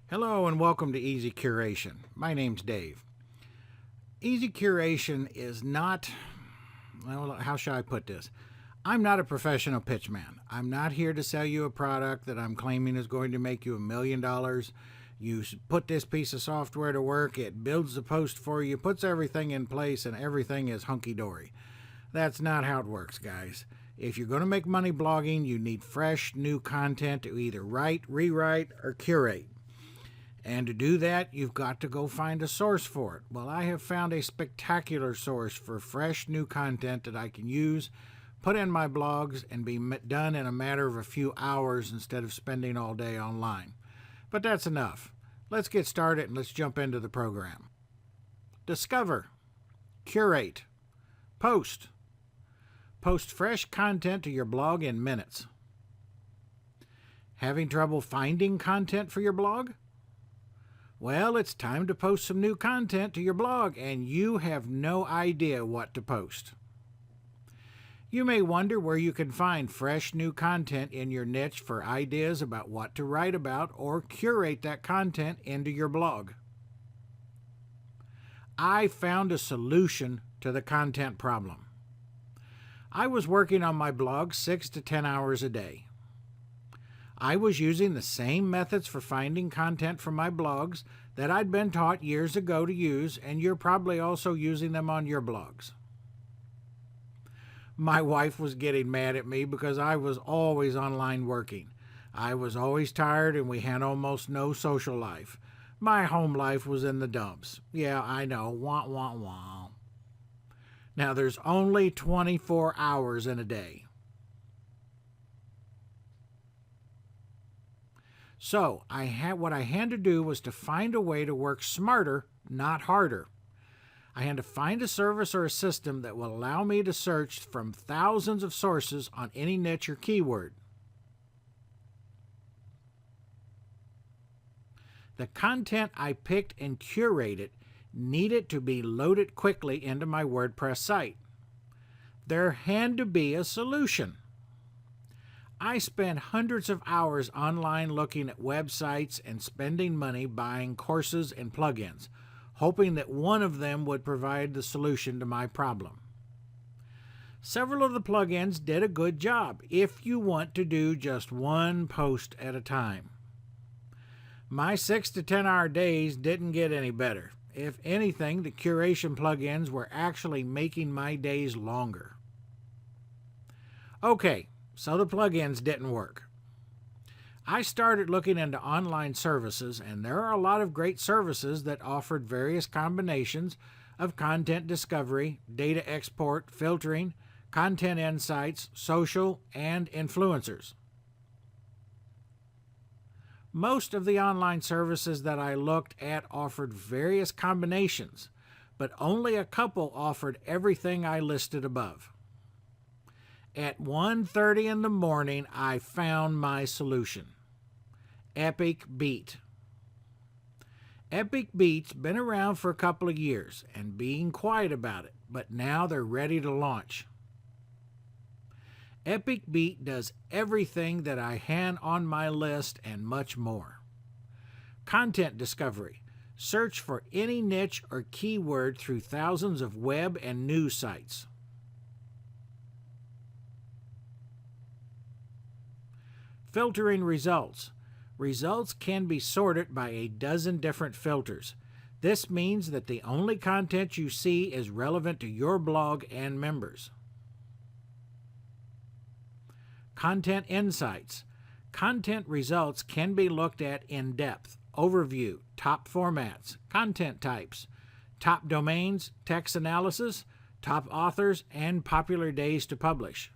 Hello and welcome to Easy Curation. My name's Dave. Easy Curation is not, well, how shall I put this? I'm not a professional pitchman. I'm not here to sell you a product that I'm claiming is going to make you $1 million. You put this piece of software to work, it builds the post for you, puts everything in place, and everything is hunky-dory. That's not how it works, guys. If you're going to make money blogging, you need fresh, new content to either write, rewrite, or curate. And to do that, you've got to go find a source for it. Well, I have found a spectacular source for fresh new content that I can use, put in my blogs, and be done in a matter of a few hours instead of spending all day online. But that's enough. Let's get started and let's jump into the program. Discover, curate, post. Post fresh content to your blog in minutes. Having trouble finding content for your blog? Well, it's time to post some new content to your blog, and you have no idea what to post. You may wonder where you can find fresh new content in your niche for ideas about what to write about or curate that content into your blog. I found a solution to the content problem. I was working on my blog 6 to 10 hours a day. I was using the same methods for finding content for my blogs that I'd been taught years ago to use, and you're probably also using them on your blogs. My wife was getting mad at me because I was always online working. I was always tired and we had almost no social life. My home life was in the dumps. Yeah, I know, wah, wah, wah. Now there's only 24 hours in a day. So what I had to do was to find a way to work smarter, not harder. I had to find a service or a system that will allow me to search from thousands of sources on any niche or keyword. The content I picked and curated needed to be loaded quickly into my WordPress site. There had to be a solution. I spent hundreds of hours online looking at websites and spending money buying courses and plugins, hoping that one of them would provide the solution to my problem. Several of the plugins did a good job if you want to do just one post at a time. My 6 to 10 hour days didn't get any better. If anything, the curation plugins were actually making my days longer. Okay. So the plugins didn't work. I started looking into online services, and there are a lot of great services that offered various combinations of content discovery, data export, filtering, content insights, social, and influencers. Most of the online services that I looked at offered various combinations, but only a couple offered everything I listed above. At 1:30 in the morning, I found my solution. Epic Beat. Epic Beat's been around for a couple of years and being quiet about it, but now they're ready to launch. Epic Beat does everything that I had on my list and much more. Content discovery. Search for any niche or keyword through thousands of web and news sites. Filtering results. Results can be sorted by a dozen different filters. This means that the only content you see is relevant to your blog and members. Content insights. Content results can be looked at in depth. Overview, top formats, content types, top domains, text analysis, top authors, and popular days to publish.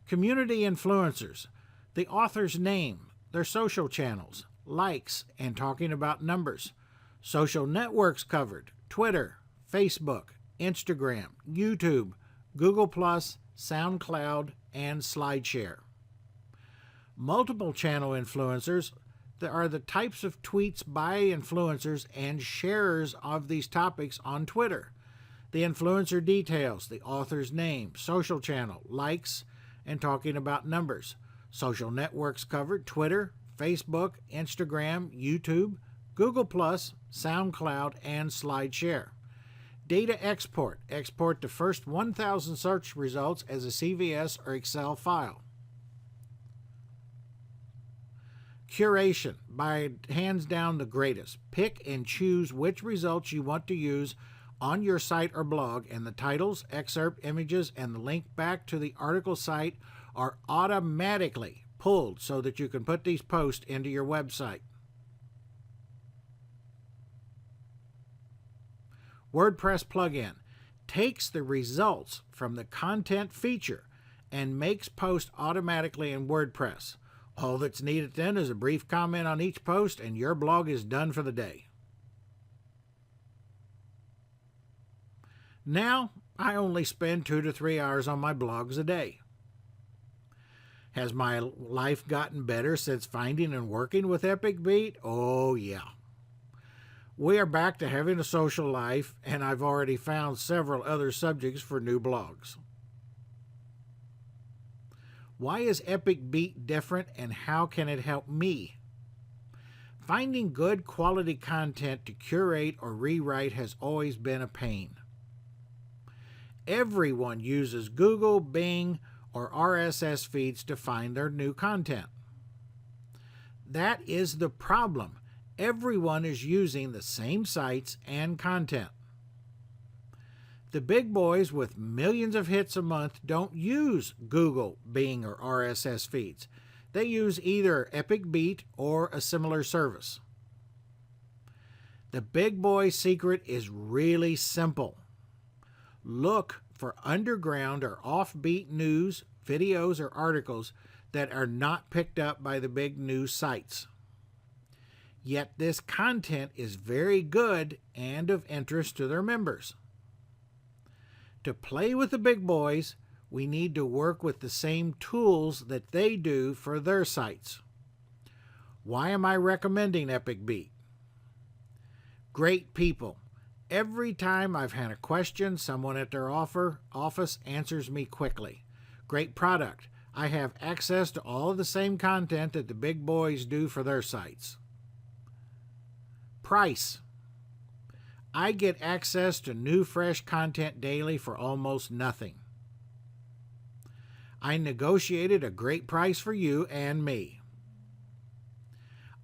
Community influencers, the author's name, their social channels, likes, and talking about numbers. Social networks covered, Twitter, Facebook, Instagram, YouTube, Google+, SoundCloud, and SlideShare. Multiple channel influencers are the types of tweets by influencers and sharers of these topics on Twitter. The influencer details, the author's name, social channel, likes, and talking about numbers. Social networks covered: Twitter, Facebook, Instagram, YouTube, Google+, SoundCloud, and SlideShare. Data export: export the first 1,000 search results as a CVS or Excel file. Curation: by hands down the greatest. Pick and choose which results you want to use on your site or blog, and the titles, excerpt images, and the link back to the article site are automatically pulled so that you can put these posts into your website. WordPress plugin takes the results from the content feature and makes posts automatically in WordPress. All that's needed then is a brief comment on each post, and your blog is done for the day. Now, I only spend 2 to 3 hours on my blogs a day. Has my life gotten better since finding and working with EpicBeat? Oh, yeah. We are back to having a social life, and I've already found several other subjects for new blogs. Why is EpicBeat different, and how can it help me? Finding good quality content to curate or rewrite has always been a pain. Everyone uses Google, Bing, or RSS feeds to find their new content. That is the problem. Everyone is using the same sites and content. The big boys with millions of hits a month don't use Google, Bing, or RSS feeds. They use either EpicBeat or a similar service. The big boy's secret is really simple. Look for underground or offbeat news, videos, or articles that are not picked up by the big news sites. Yet this content is very good and of interest to their members. To play with the big boys, we need to work with the same tools that they do for their sites. Why am I recommending EpicBeat? Great people. Every time I've had a question, someone at their office answers me quickly. Great product. I have access to all of the same content that the big boys do for their sites. Price. I get access to new fresh content daily for almost nothing. I negotiated a great price for you and me.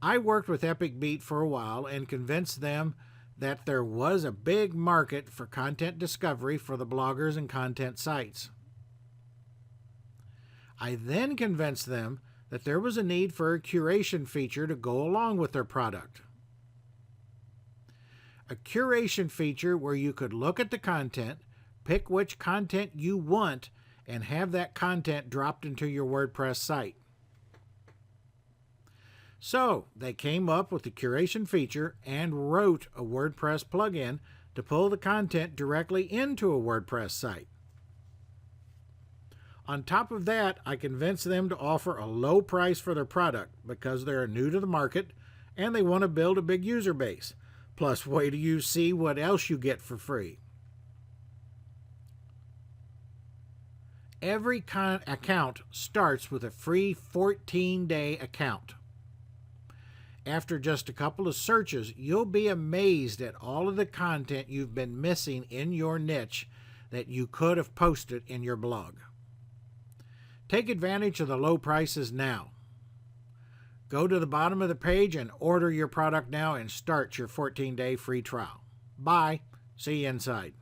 I worked with EpicBeat for a while and convinced them that there was a big market for content discovery for the bloggers and content sites. I then convinced them that there was a need for a curation feature to go along with their product. A curation feature where you could look at the content, pick which content you want, and have that content dropped into your WordPress site. So they came up with the curation feature and wrote a WordPress plugin to pull the content directly into a WordPress site. On top of that, I convinced them to offer a low price for their product because they're new to the market and they want to build a big user base. Plus, wait till you see what else you get for free. Every account starts with a free 14-day account. After just a couple of searches, you'll be amazed at all of the content you've been missing in your niche that you could have posted in your blog. Take advantage of the low prices now. Go to the bottom of the page and order your product now and start your 14-day free trial. Bye. See you inside.